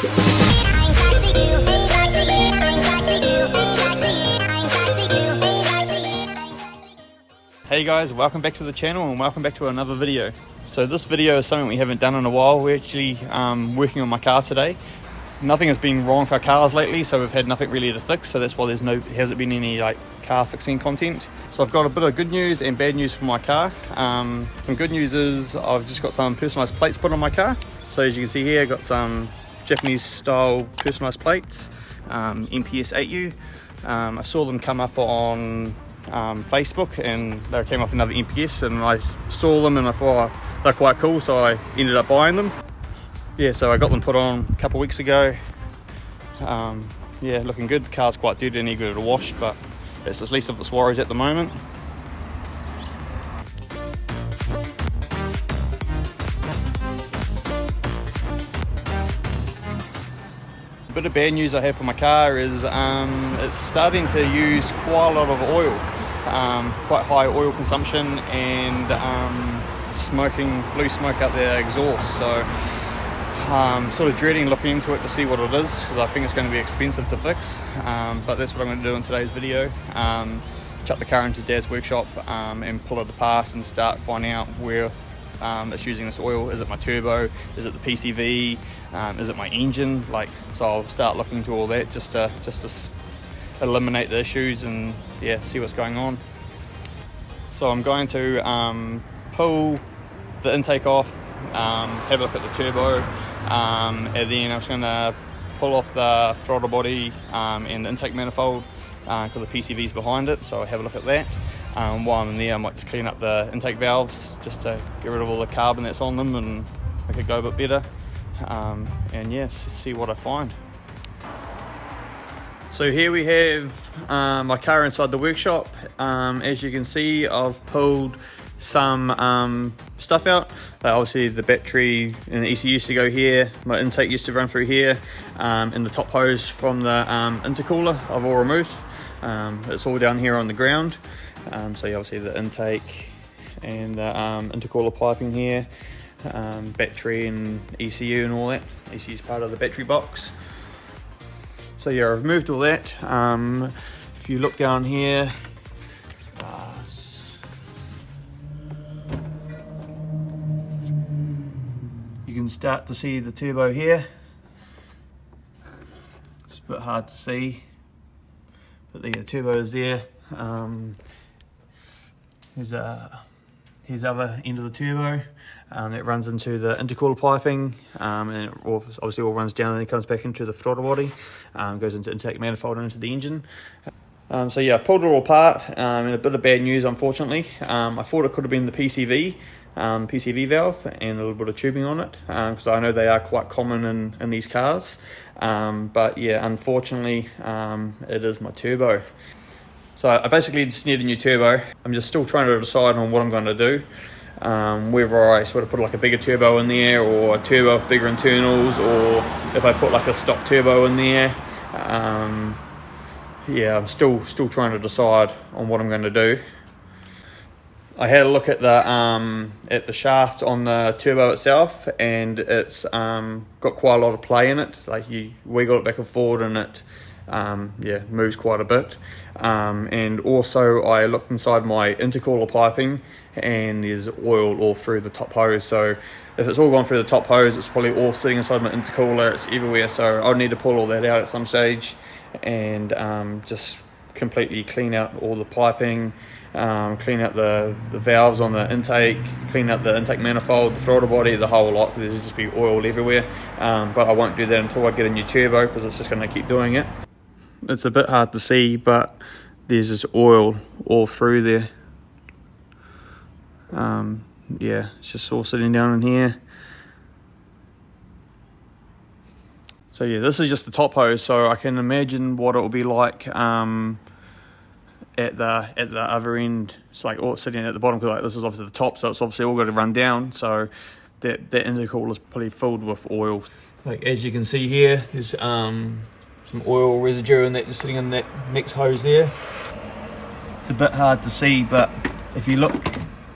Hey guys, welcome back to the channel and welcome back to another video. So this video is something we haven't done in a while. We're actually working on my car today. Nothing has been wrong with our cars lately, so we've had nothing really to fix, so that's why hasn't been any like car fixing content. So I've got a bit of good news and bad news for my car. Some good news is I've just got some personalised plates put on my car. So as you can see here, I've got some Japanese style personalised plates, MPS 8U. I saw them come up on Facebook and they came off another MPS, and I saw them and I thought they're quite cool, so I ended up buying them. Yeah, so I got them put on a couple of weeks ago. Yeah, looking good. The car's quite dirty and eager to wash, but it's at least of its worries at the moment. A bit of bad news I have for my car is it's starting to use quite a lot of oil, quite high oil consumption, and blue smoke out the exhaust. So sort of dreading looking into it to see what it is, because I think it's going to be expensive to fix, but that's what I'm going to do in today's video. Chuck the car into Dad's workshop and pull it apart and start finding out where it's using this oil. Is it my turbo? Is it the PCV? Is it my engine? So I'll start looking into all that just to eliminate the issues and yeah, see what's going on. So I'm going to pull the intake off, have a look at the turbo, and then I'm just going to pull off the throttle body and the intake manifold, because the PCV's behind it, so I'll have a look at that. While I'm there, I might just clean up the intake valves just to get rid of all the carbon that's on them and make it go a bit better, and yes, see what I find. So here we have my car inside the workshop. As you can see, I've pulled some stuff out. Obviously the battery and the ECU used to go here, my intake used to run through here, and the top hose from the intercooler I've all removed. It's all down here on the ground. So you obviously the intake and the intercooler piping here, battery and ECU and all that. ECU is part of the battery box. So yeah, I've removed all that. If you look down here, you can start to see the turbo here. It's a bit hard to see, but the turbo is there. Here's the other end of the turbo. It runs into the intercooler piping, and it obviously all runs down and then comes back into the throttle body, goes into intake manifold and into the engine. So yeah, I've pulled it all apart, and a bit of bad news unfortunately. I thought it could have been the PCV valve and a little bit of tubing on it, because I know they are quite common in these cars, but yeah, unfortunately it is my turbo. So I basically just need a new turbo. I'm just still trying to decide on what I'm going to do, whether I sort of put like a bigger turbo in there, or a turbo with bigger internals, or if I put like a stock turbo in there. Yeah, I'm still trying to decide on what I'm going to do. I had a look at the shaft on the turbo itself, and it's got quite a lot of play in it. Like you wiggle it back and forward, and it yeah, moves quite a bit. And also I looked inside my intercooler piping, and there's oil all through the top hose. So if it's all gone through the top hose, it's probably all sitting inside my intercooler. It's everywhere, so I'll need to pull all that out at some stage and just completely clean out all the piping, clean out the valves on the intake, clean out the intake manifold, the throttle body, the whole lot. There's just be oil everywhere, but I won't do that until I get a new turbo, because it's just going to keep doing it. It's a bit hard to see, but there's just oil all through there. Yeah, it's just all sitting down in here. So yeah, this is just the top hose, so I can imagine what it will be like at the other end. It's like all sitting at the bottom, because like this is obviously the top, so it's obviously all got to run down. So that intercooler is probably filled with oil. Like as you can see here, there's some oil residue and that just sitting in that next hose there. It's a bit hard to see, but if you look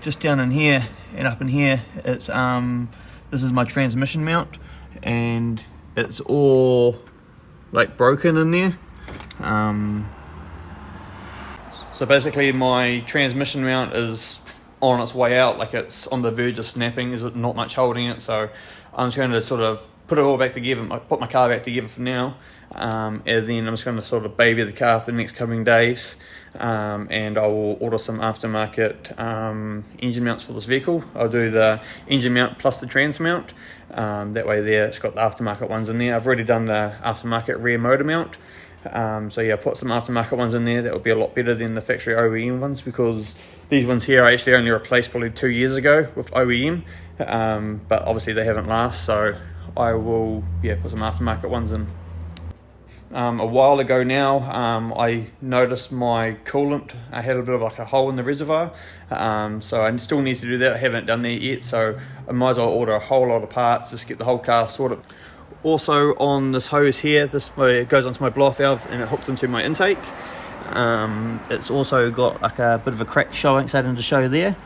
just down in here and up in here, it's this is my transmission mount, and it's all like broken in there. So basically my transmission mount is on its way out, like it's on the verge of snapping. There's not much holding it, so I'm just going to sort of put it all back together, put my car back together for now, and then I'm just going to sort of baby the car for the next coming days, and I will order some aftermarket engine mounts for this vehicle. I'll do the engine mount plus the trans mount, that way there it's got the aftermarket ones in there. I've already done the aftermarket rear motor mount. So yeah, put some aftermarket ones in there. That will be a lot better than the factory OEM ones, because these ones here I actually only replaced probably 2 years ago with OEM, but obviously they haven't last, so I will put some aftermarket ones in. A while ago now, I noticed my coolant, I had a bit of like a hole in the reservoir, so I still need to do that. I haven't done that yet, so I might as well order a whole lot of parts, just get the whole car sorted. Also on this hose here, it goes onto my blow valve and it hooks into my intake. It's also got like a bit of a crack starting to show there.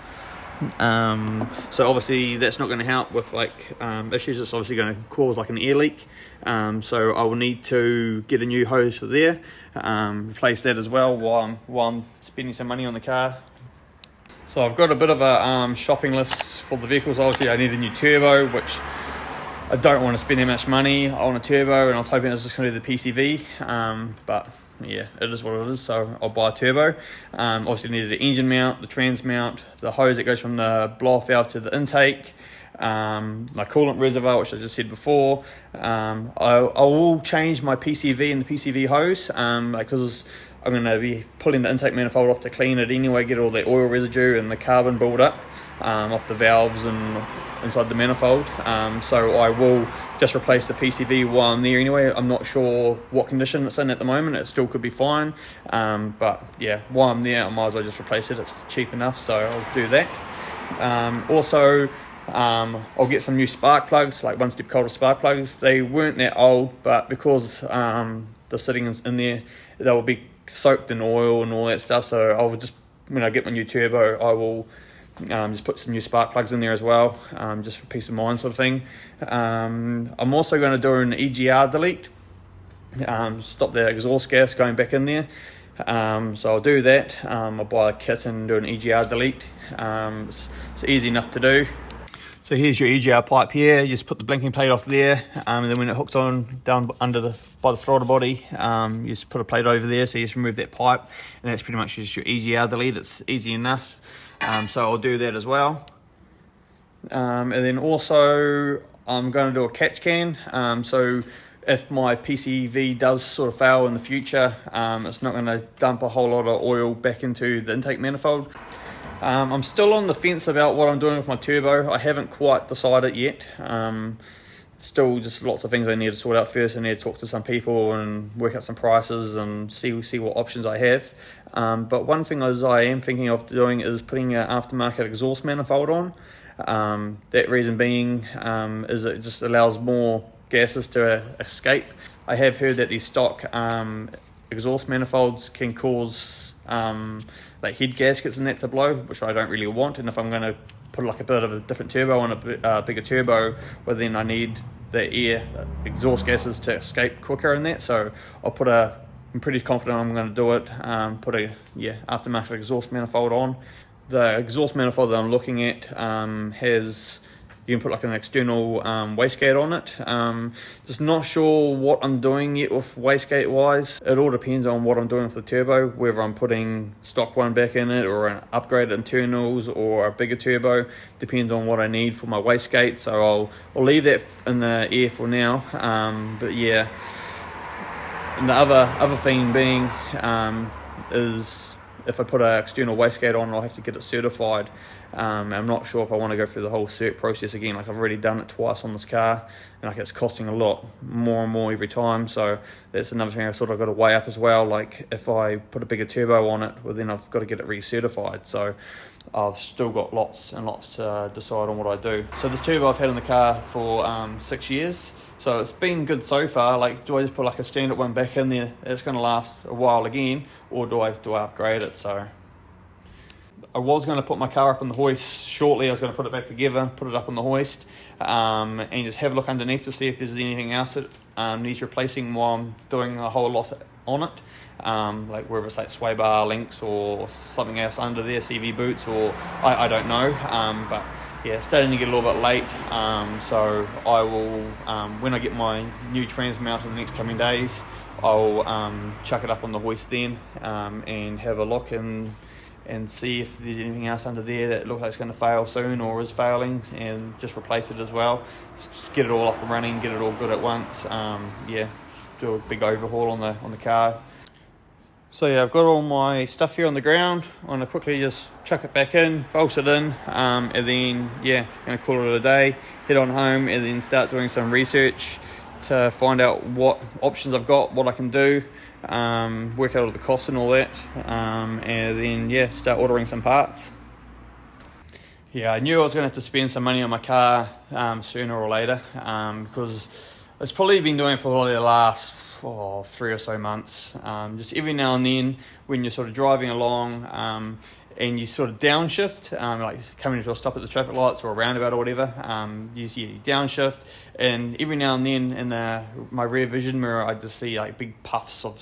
So obviously that's not going to help with like issues. It's obviously going to cause like an air leak. So I will need to get a new hose for there, replace that as well while I'm spending some money on the car. So I've got a bit of a shopping list for the vehicles. Obviously I need a new turbo, which I don't want to spend that much money on a turbo, and I was hoping it was just going to be the PCV, but yeah, it is what it is, so I'll buy a turbo. Obviously needed an engine mount, the trans mount, the hose that goes from the blow-off valve to the intake, my coolant reservoir, which I just said before. I will change my PCV and the PCV hose, because I'm going to be pulling the intake manifold off to clean it anyway, get all the oil residue and the carbon build up off the valves and inside the manifold. So I will just replace the PCV while I'm there anyway. I'm not sure what condition it's in at the moment. It still could be fine, but yeah, while I'm there I might as well just replace it. It's cheap enough, so I'll do that. Also I'll get some new spark plugs, like 1 step colder spark plugs. They weren't that old, but because the settings in there, they will be soaked in oil and all that stuff, so I'll just, when I get my new turbo, I will just put some new spark plugs in there as well, just for peace of mind sort of thing. I'm also going to do an EGR delete, stop the exhaust gas going back in there. So I'll do that. I'll buy a kit and do an EGR delete. It's easy enough to do. So here's your EGR pipe here. You just put the blinking plate off there, and then when it hooks on down under by the throttle body, you just put a plate over there, so you just remove that pipe, and that's pretty much just your EGR delete. It's easy enough. So I'll do that as well. And then also I'm going to do a catch can. So if my PCV does sort of fail in the future, it's not going to dump a whole lot of oil back into the intake manifold. I'm still on the fence about what I'm doing with my turbo. I haven't quite decided yet. Still just lots of things I need to sort out first. I need to talk to some people and work out some prices and see what options I have. But one thing I am thinking of doing is putting an aftermarket exhaust manifold on. That reason being is it just allows more gases to escape. I have heard that these stock exhaust manifolds can cause like head gaskets and that to blow, which I don't really want. And if I'm going to put like a bit of a different turbo on a bigger turbo, well then I need the air exhaust gases to escape quicker in that. So I'm pretty confident I'm going to do it. Put a aftermarket exhaust manifold on. The exhaust manifold that I'm looking at has, you can put like an external wastegate on it. Just not sure what I'm doing yet with wastegate wise. It all depends on what I'm doing with the turbo, whether I'm putting stock one back in it or an upgraded internals or a bigger turbo. Depends on what I need for my wastegate, so I'll leave that in the air for now. But yeah, and the other thing being is if I put an external wastegate on, I'll have to get it certified. I'm not sure if I want to go through the whole cert process again. Like I've already done it twice on this car, and like it's costing a lot more and more every time. So that's another thing I sort of got to weigh up as well. Like if I put a bigger turbo on it, well then I've got to get it recertified. So I've still got lots and lots to decide on what I do. So this turbo I've had in the car for 6 years. So it's been good so far. Like, do I just put like a standard one back in there? It's going to last a while again, or do I upgrade it? So I was going to put my car up on the hoist shortly. I was going to put it back together, put it up on the hoist, and just have a look underneath to see if there's anything else that needs replacing while I'm doing a whole lot on it. Like whether it's like sway bar links or something else under there, CV boots, or I don't know. But yeah, it's starting to get a little bit late. So I will, when I get my new trans mounted in the next coming days, I'll chuck it up on the hoist then, and have a look and see if there's anything else under there that looks like it's going to fail soon or is failing, and just replace it as well. Just get it all up and running, get it all good at once. Yeah, do a big overhaul on the car. So yeah, I've got all my stuff here on the ground. I'm going to quickly just chuck it back in, bolt it in, and then yeah, going to call it a day, head on home, and then start doing some research to find out what options I've got, what I can do, work out all the costs and all that, and then yeah, start ordering some parts. Yeah, I knew I was going to have to spend some money on my car sooner or later, because it's probably been doing it for probably the last 3 or so months. Just every now and then when you're sort of driving along, and you sort of downshift, like coming to a stop at the traffic lights or a roundabout or whatever, you see downshift, and every now and then in my rear vision mirror I just see like big puffs of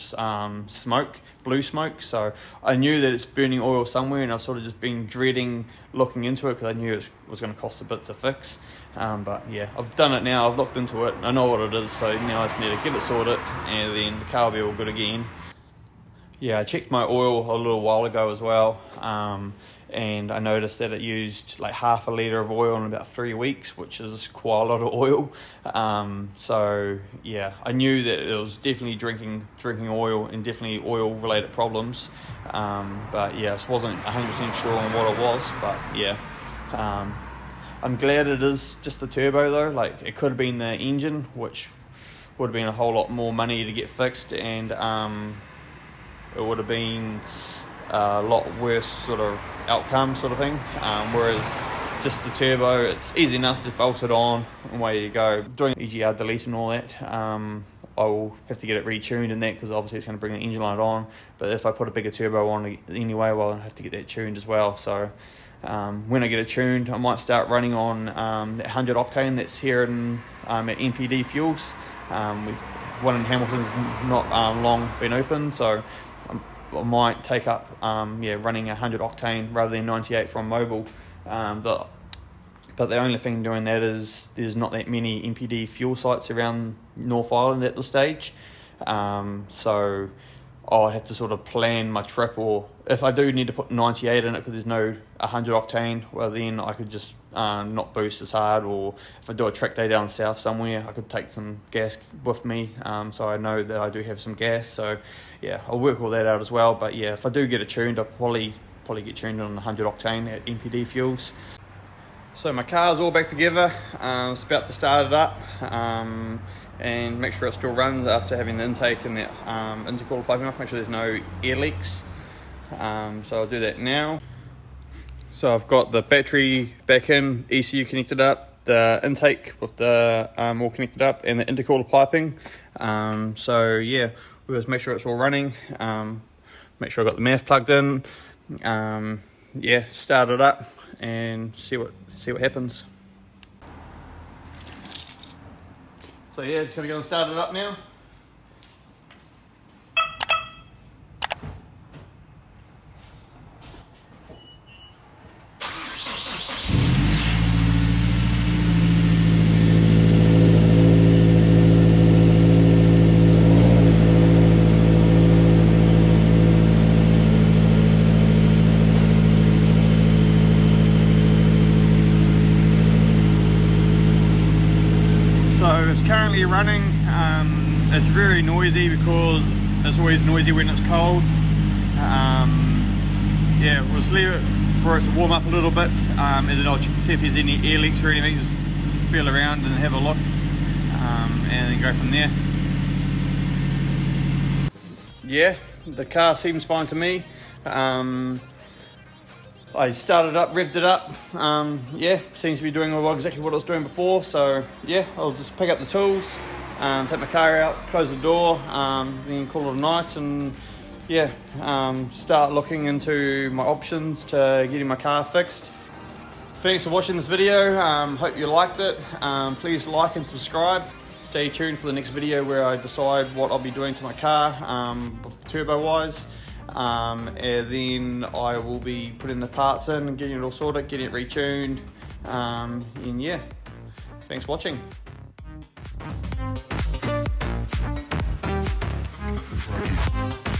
smoke, blue smoke. So I knew that it's burning oil somewhere, and I've sort of just been dreading looking into it because I knew it was going to cost a bit to fix. But yeah, I've done it now, I've looked into it, I know what it is, so now I just need to get it sorted, and then the car will be all good again. Yeah, I checked my oil a little while ago as well, and I noticed that it used like half a litre of oil in about 3 weeks, which is quite a lot of oil. So yeah, I knew that it was definitely drinking oil and definitely oil related problems. But yeah, I just wasn't 100% sure on what it was, but yeah. I'm glad it is just the turbo though. Like it could have been the engine, which would have been a whole lot more money to get fixed, and it would have been a lot worse sort of outcome sort of thing. Whereas just the turbo, it's easy enough to bolt it on and away you go. Doing EGR delete and all that, I'll have to get it retuned and that, because obviously it's going to bring the engine light on. But if I put a bigger turbo on anyway, well, I have to get that tuned as well. So when I get it tuned, I might start running on that 100 octane that's here in, at NPD Fuels. One in Hamilton's not long been open, so I might take up running 100 octane rather than 98 from Mobil. But the only thing doing that is there's not that many NPD fuel sites around North Island at this stage. So I'll have to sort of plan my trip, or if I do need to put 98 in it because there's no 100 octane, well then I could just not boost as hard, or if I do a track day down south somewhere, I could take some gas with me, so I know that I do have some gas. So yeah, I'll work all that out as well. But yeah, if I do get it tuned, I'll probably get tuned on 100 octane at NPD Fuels. So my car's all back together. It's about to start it up, and make sure it still runs after having the intake and the intercooler piping off. Make sure there's no air leaks. So I'll do that now. So I've got the battery back in, ECU connected up, the intake with the all connected up, and the intercooler piping. So yeah, we'll just make sure it's all running. Make sure I got the MAF plugged in. Yeah, start it up and see what happens. So yeah, just gonna go and start it up now. So it's currently running. It's very noisy because it's always noisy when it's cold. Yeah, we'll just leave it for it to warm up a little bit, and then I'll check to see if there's any air leaks or anything. Just feel around and have a look, and then go from there. Yeah, the car seems fine to me. I started up, revved it up. Yeah, seems to be doing exactly what it was doing before. So yeah, I'll just pick up the tools, take my car out, close the door, then call it a night, and yeah, start looking into my options to getting my car fixed. Thanks for watching this video. Hope you liked it. Please like and subscribe. Stay tuned for the next video where I decide what I'll be doing to my car, turbo wise. And then I will be putting the parts in, getting it all sorted, getting it retuned. And yeah, thanks for watching. Right.